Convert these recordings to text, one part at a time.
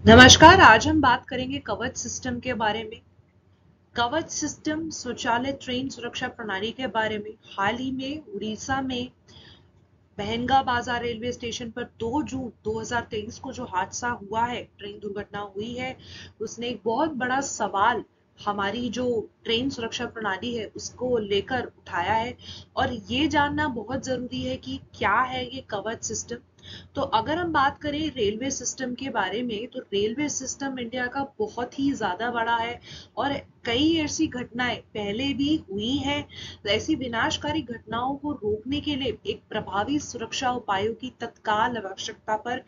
नमस्कार। आज हम बात करेंगे कवच सिस्टम के बारे में। कवच सिस्टम स्वचालित ट्रेन सुरक्षा प्रणाली के बारे में। हाल ही में उड़ीसा में बहनगा बाजार रेलवे स्टेशन पर 2 जून 2023 को जो हादसा हुआ है, ट्रेन दुर्घटना हुई है, उसने एक बहुत बड़ा सवाल हमारी जो ट्रेन सुरक्षा प्रणाली है उसको लेकर उठाया है। और ये जानना बहुत जरूरी है कि क्या है ये कवच सिस्टम। तो अगर हम बात करें रेलवे सिस्टम के बारे में, तो रेलवे सिस्टम इंडिया का बहुत ही ज्यादा बड़ा है और कई ऐसी घटनाएं पहले भी हुई हैं। तो ऐसी विनाशकारी घटनाओं को रोकने के लिए एक प्रभावी सुरक्षा उपायों की तत्काल आवश्यकता पर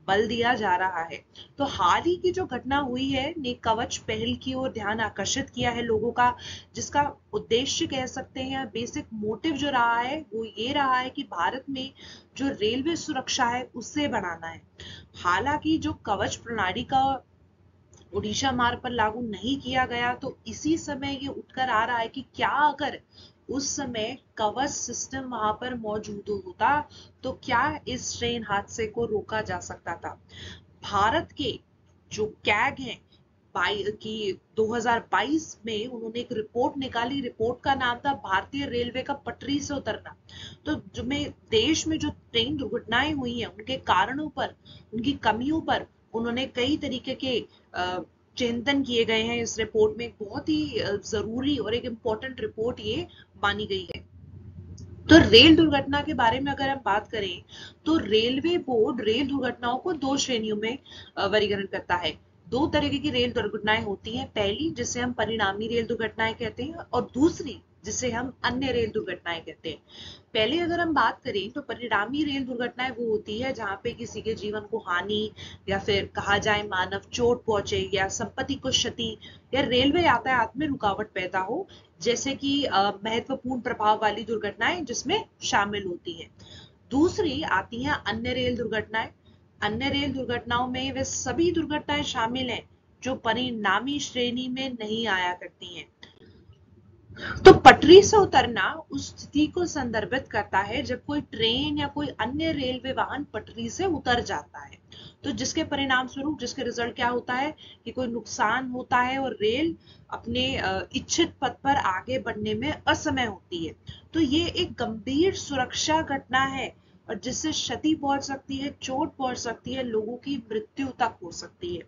बल दिया जा रहा है। तो हाल ही की जो घटना हुई है ने कवच पहल की ओर ध्यान आकर्षित किया है लोगों का, जिसका उद्देश्य कह सकते हैं, बेसिक मोटिव जो रहा है वो ये रहा है कि भारत में जो रेलवे सुरक्षा है उससे बढ़ाना है। हालांकि जो कवच प्रणाली का उड़ीसा मार्ग पर लागू नहीं किया गया, तो इसी समय ये उठकर आ रहा है कि क्या अगर उस समय कवच सिस्टम वहां पर मौजूद होता तो क्या इस ट्रेन हादसे को रोका जा सकता था। भारत के जो कैग हैं कि 2022 में उन्होंने एक रिपोर्ट निकाली। रिपोर्ट का नाम था भारतीय रेलवे का पटरी से उतरना। तो जो में देश में जो ट्रेन दुर्घटनाएं हुई हैं उनके कारणों पर, उनकी कमियों पर उन्होंने कई तरीके के चिंतन किए गए हैं। इस रिपोर्ट में एक बहुत ही जरूरी और एक इम्पोर्टेंट रिपोर्ट ये मानी गई है। तो रेल दुर्घटना के बारे में अगर हम बात करें, तो रेलवे बोर्ड रेल दुर्घटनाओं को दो श्रेणियों में वर्गीकरण करता है। दो तरीके की रेल दुर्घटनाएं होती हैं। पहली जिसे हम परिणामी रेल दुर्घटनाएं कहते हैं और दूसरी जिसे हम अन्य रेल दुर्घटनाएं कहते हैं। पहले अगर हम बात करें तो परिणामी रेल दुर्घटनाएं वो होती है जहां पे किसी के जीवन को हानि या फिर कहा जाए मानव चोट पहुंचे या संपत्ति को क्षति या रेलवे यातायात में रुकावट पैदा हो, जैसे कि महत्वपूर्ण प्रभाव वाली दुर्घटनाएं जिसमें शामिल होती हैं। दूसरी आती हैं अन्य रेल दुर्घटनाएं। अन्य रेल दुर्घटनाओं में वे सभी दुर्घटनाएं शामिल हैं जो परिणामी श्रेणी में नहीं आया करती हैं। तो पटरी से उतरना उस स्थिति को संदर्भित करता है जब कोई ट्रेन या कोई अन्य रेलवे वाहन पटरी से उतर जाता है, तो जिसके परिणाम स्वरूप जिसके रिजल्ट क्या होता है कि कोई नुकसान होता है और रेल अपने इच्छित पथ पर आगे बढ़ने में असमय होती है। तो ये एक गंभीर सुरक्षा घटना है और जिससे क्षति पहुंच सकती है, चोट पहुंच सकती है, लोगों की मृत्यु तक हो सकती है।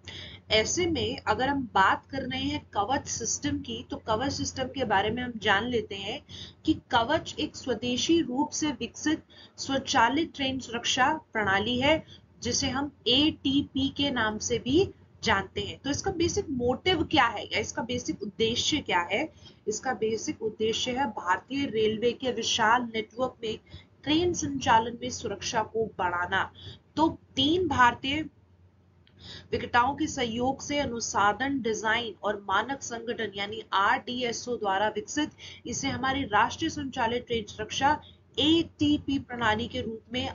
ऐसे में अगर हम बात कर रहे हैं कवच सिस्टम की, तो कवच सिस्टम के बारे में हम जान लेते हैं कि कवच एक स्वदेशी रूप से विकसित स्वचालित ट्रेन सुरक्षा प्रणाली है जिसे हम एटीपी के नाम से भी जानते हैं। तो इसका बेसिक मोटिव क्या है या इसका बेसिक उद्देश्य क्या है? इसका बेसिक उद्देश्य है भारतीय रेलवे के विशाल नेटवर्क में ट्रेन संचालन में सुरक्षा को बढ़ाना। तो तीन भारतीय विक्रेताओं के सहयोग से अनुसाधन डिजाइन और मानक संगठन यानी आरडीएसओ द्वारा विकसित इसे हमारी राष्ट्रीय संचालित ट्रेन सुरक्षा एटीपी प्रणाली के रूप में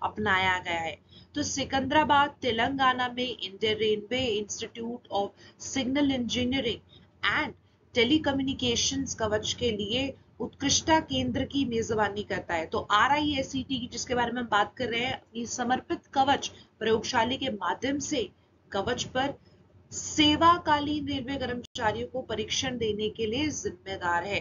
अपनाया गया है। तो सिकंदराबाद तेलंगाना में Indian railway institute of signal engineering and telecommunications कवच के लिए उत्कृष्टता केंद्र की मेजबानी करता है। तो RISCT की जिसके बारे में हम बात कर रहे हैं, अपनी समर्पित कवच प्रयोगशाला के माध्यम से कवच पर सेवाकालीन रेलवे कर्मचारियों को परीक्षण देने के लिए जिम्मेदार है।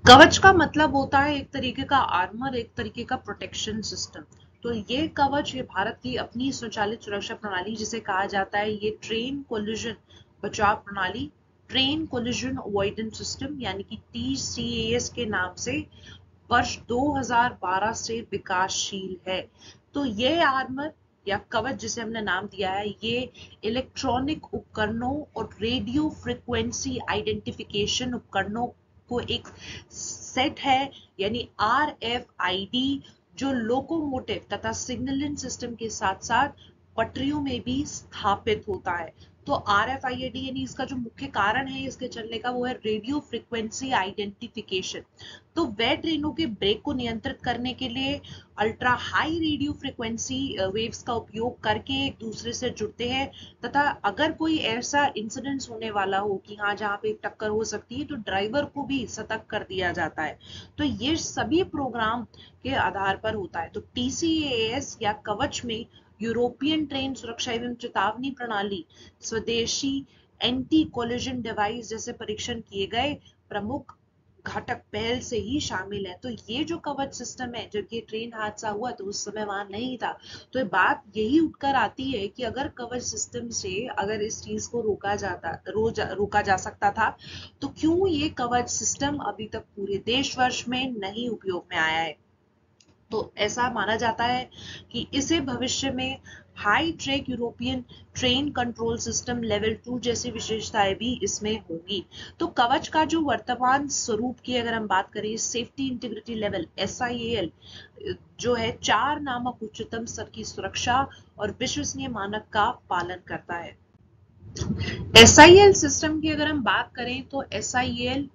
कवच का मतलब होता है एक तरीके का आर्मर, एक तरीके का प्रोटेक्शन सिस्टम। तो ये कवच, ये भारत की अपनी स्वचालित सुरक्षा प्रणाली जिसे कहा जाता है, ये ट्रेन कोलिजन बचाव प्रणाली, ट्रेन कोलिजन अवॉइडेंस सिस्टम यानी कि TCAS के नाम से वर्ष 2012 से विकासशील है। तो ये आर्मर या कवच जिसे हमने नाम दिया है, ये इलेक्ट्रॉनिक उपकरणों और रेडियो फ्रिक्वेंसी आइडेंटिफिकेशन उपकरणों को एक सेट है, यानी RFID, जो लोकोमोटिव तथा सिग्नलिंग सिस्टम के साथ साथ पटरियों में भी स्थापित होता है। तो RFID यानी इसका जो मुख्य कारण है इसके चलने का वो है रेडियो फ्रिक्वेंसी आइडेंटिफिकेशन। तो वह ट्रेनों के ब्रेक को नियंत्रित करने के लिए ultra high radio frequency waves का उपयोग करके एक दूसरे से जुड़ते हैं, तथा अगर कोई ऐसा इंसिडेंट होने वाला हो कि हाँ जहाँ पे टक्कर हो सकती है तो ड्राइवर को भी सतर्क कर दिया जाता है। तो ये सभी प्रोग्राम के आधार पर होता है। तो TCAS या कवच में यूरोपियन ट्रेन सुरक्षा एवं चेतावनी प्रणाली, स्वदेशी एंटी कोलिजन डिवाइस जैसे परीक्षण किए गए प्रमुख घटक पहल से ही शामिल है। तो ये जो कवच सिस्टम है, जब ये ट्रेन हादसा हुआ तो उस समय वहां नहीं था। तो बात यही उठकर आती है कि अगर कवच सिस्टम से अगर इस चीज को रोका जा सकता था, तो क्यों ये कवच सिस्टम अभी तक पूरे देशवर्ष में नहीं उपयोग में आया है। तो ऐसा माना जाता है कि इसे भविष्य में high track European train control system level 2 जैसी विशेषताएं भी इसमें होंगी। तो कवच का जो वर्तमान स्वरूप की अगर हम बात करें, सेफ्टी इंटीग्रिटी लेवल SIAL जो है 4 नामक उच्चतम स्तर की सुरक्षा और विश्वसनीय मानक का पालन करता है। SIL सिस्टम की अगर हम बात करें तो SIL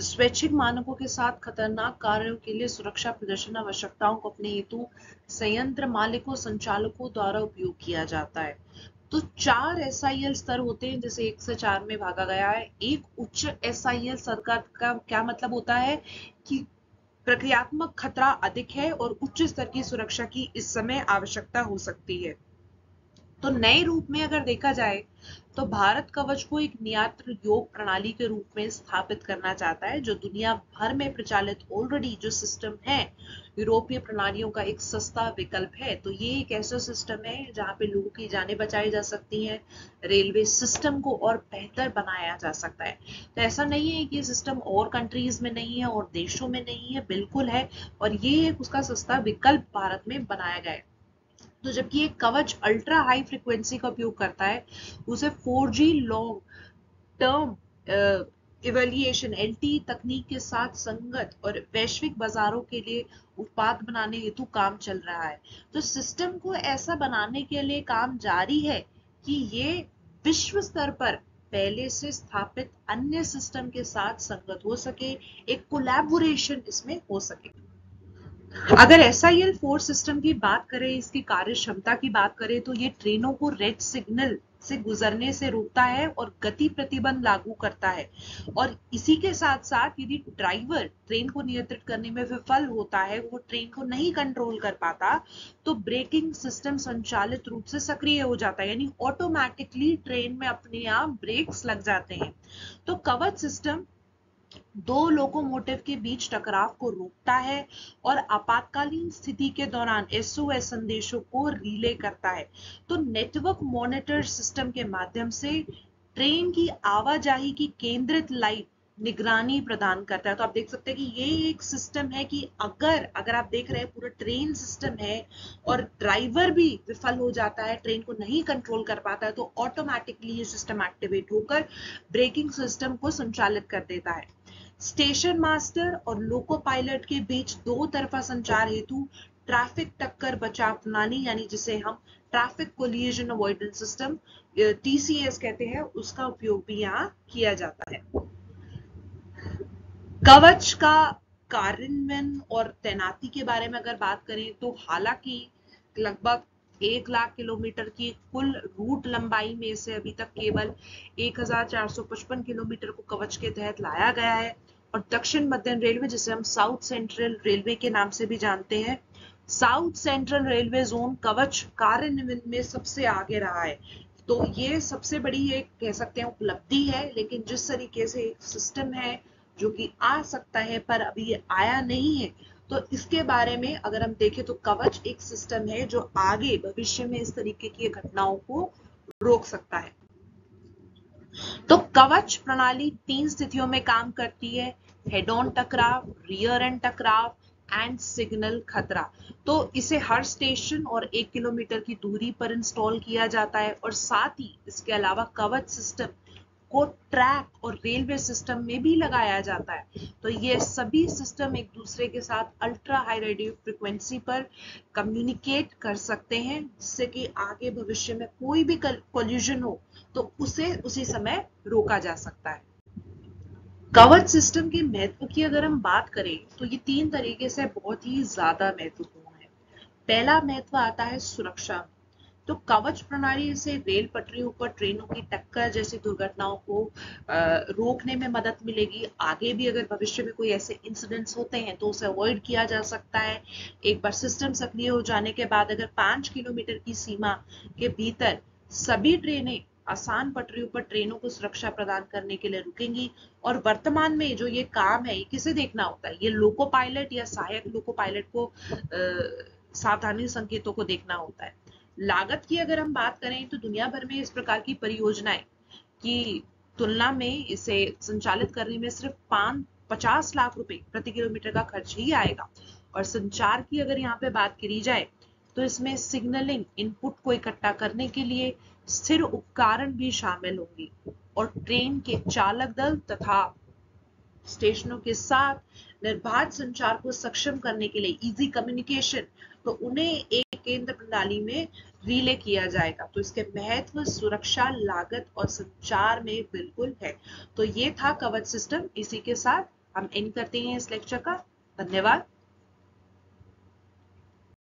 स्वैच्छिक मानकों के साथ खतरनाक कार्यों के लिए सुरक्षा प्रदर्शन आवश्यकताओं को अपने हेतु संयंत्र मालिकों संचालकों द्वारा उपयोग किया जाता है। तो 4 SIL स्तर होते हैं, जैसे 1 से 4 में भागा गया है। एक उच्च SIL स्तर का क्या मतलब होता है कि प्रक्रियात्मक खतरा अधिक है और उच्च स्तर की सुरक्षा की इस समय आवश्यकता हो सकती है। तो नए रूप में अगर देखा जाए तो भारत कवच को एक नियंत्रण योग प्रणाली के रूप में स्थापित करना चाहता है, जो दुनिया भर में प्रचलित ऑलरेडी जो सिस्टम है यूरोपीय प्रणालियों का एक सस्ता विकल्प है। तो ये एक ऐसा सिस्टम है जहां पे लोगों की जानें बचाई जा सकती हैं, रेलवे सिस्टम को और बेहतर बनाया जा सकता है। तो ऐसा नहीं है कि ये सिस्टम और कंट्रीज में नहीं है और देशों में नहीं है, बिल्कुल है, और ये एक उसका सस्ता विकल्प भारत में बनाया गया है। तो जबकि एक कवच अल्ट्रा हाई फ्रीक्वेंसी का उपयोग करता है, उसे 4G long term evaluation LTE तकनीक के साथ संगत और वैश्विक बाजारों के लिए उत्पाद बनाने हेतु काम चल रहा है। तो सिस्टम को ऐसा बनाने के लिए काम जारी है कि ये विश्व स्तर पर पहले से स्थापित अन्य सिस्टम के साथ संगत हो सके, एक कोलैबोरेशन इसमें हो सके। अगर SIL 4 सिस्टम की बात करें, इसकी कार्य क्षमता की बात करें, तो ये ट्रेनों को रेड सिग्नल से गुजरने से रोकता है और गति प्रतिबंध लागू करता है। और इसी के साथ साथ यदि ड्राइवर ट्रेन को नियंत्रित करने में विफल होता है, वो ट्रेन को नहीं कंट्रोल कर पाता, तो ब्रेकिंग सिस्टम स्वचालित रूप से सक्रिय हो जाता है, यानी ऑटोमेटिकली ट्रेन में अपने आप ब्रेक्स लग जाते हैं। तो कवच सिस्टम दो लोकोमोटिव के बीच टकराव को रोकता है और आपातकालीन स्थिति के दौरान SOS संदेशों को रिले करता है। तो नेटवर्क मॉनिटर सिस्टम के माध्यम से ट्रेन की आवाजाही की केंद्रित लाइव निगरानी प्रदान करता है। तो आप देख सकते हैं कि ये एक सिस्टम है कि अगर आप देख रहे हैं पूरा ट्रेन सिस्टम है और ड्राइवर भी विफल हो जाता है, ट्रेन को नहीं कंट्रोल कर पाता है, तो ऑटोमेटिकली ये सिस्टम एक्टिवेट होकर ब्रेकिंग सिस्टम को संचालित कर देता है। स्टेशन मास्टर और लोको पायलट के बीच दो तरफा संचार हेतु ट्रैफिक टक्कर बचाव प्रणाली, यानी जिसे हम traffic collision avoidance system TCS कहते हैं, उसका उपयोग भी यहाँ किया जाता है। कवच का कार्यान्वयन और तैनाती के बारे में अगर बात करें तो हालांकि लगभग 1 लाख किलोमीटर की कुल रूट लंबाई में से अभी तक केवल 1455 किलोमीटर को कवच के तहत लाया गया है। और दक्षिण मध्य रेलवे, जिसे हम साउथ सेंट्रल रेलवे के नाम से भी जानते हैं, साउथ सेंट्रल रेलवे जोन कवच कार्यान्वयन में सबसे आगे रहा है। तो ये सबसे बड़ी एक कह सकते हैं उपलब्धि है। लेकिन जिस तरीके से सिस्टम है जो कि आ सकता है पर अभी ये आया नहीं है, तो इसके बारे में अगर हम देखें तो कवच एक सिस्टम है जो आगे भविष्य में इस तरीके की घटनाओं को रोक सकता है। तो कवच प्रणाली 3 स्थितियों में काम करती है: हेड ऑन टकराव, रियर एंड टकराव एंड सिग्नल खतरा। तो इसे हर स्टेशन और 1 किलोमीटर की दूरी पर इंस्टॉल किया जाता है और साथ ही इसके अलावा कवच सिस्टम को ट्रैक और रेलवे सिस्टम में भी लगाया जाता है। तो ये सभी सिस्टम एक दूसरे के साथ अल्ट्रा हाई रेडियो फ्रिक्वेंसी पर कम्युनिकेट कर सकते हैं, जिससे कि आगे भविष्य में कोई भी कोलिजन हो तो उसे उसी समय रोका जा सकता है। कवच सिस्टम के महत्व की अगर हम बात करें तो ये 3 तरीके से बहुत ही ज्यादा महत्वपूर्ण है। पहला महत्व आता है सुरक्षा। तो कवच प्रणाली से रेल पटरियों पर ट्रेनों की टक्कर जैसी दुर्घटनाओं को रोकने में मदद मिलेगी। आगे भी अगर भविष्य में कोई ऐसे इंसिडेंट्स होते हैं तो उसे अवॉइड किया जा सकता है। एक बार सिस्टम सक्रिय हो जाने के बाद अगर 5 किलोमीटर की सीमा के भीतर सभी ट्रेनें आसान पटरियों पर ट्रेनों को सुरक्षा प्रदान करने के लिए रुकेंगी। और वर्तमान में जो ये काम है, ये किसे देखना होता है? ये लोको पायलट या सहायक लोको पायलट को सावधानी संकेतों को देखना होता है। लागत की अगर हम बात करें तो दुनिया भर में इस प्रकार की परियोजनाएं की तुलना में इसे संचालित करने में सिर्फ 50 लाख रुपए प्रति किलोमीटर का खर्च ही आएगा। और संचार की अगर यहाँ पे बात करी जाए तो इसमें सिग्नलिंग इनपुट को इकट्ठा करने के लिए स्थिर उपकरण भी शामिल होंगी। और ट्रेन के चालक दल तथा स्टेशनों के साथ निर्बाध संचार को सक्षम करने के लिए इजी कम्युनिकेशन, तो उन्हें एक केंद्र प्रणाली में रिले किया जाएगा। तो इसके महत्व सुरक्षा, लागत और संचार में बिल्कुल है। तो ये था कवच सिस्टम। इसी के साथ हम एंड करते हैं इस लेक्चर का। धन्यवाद।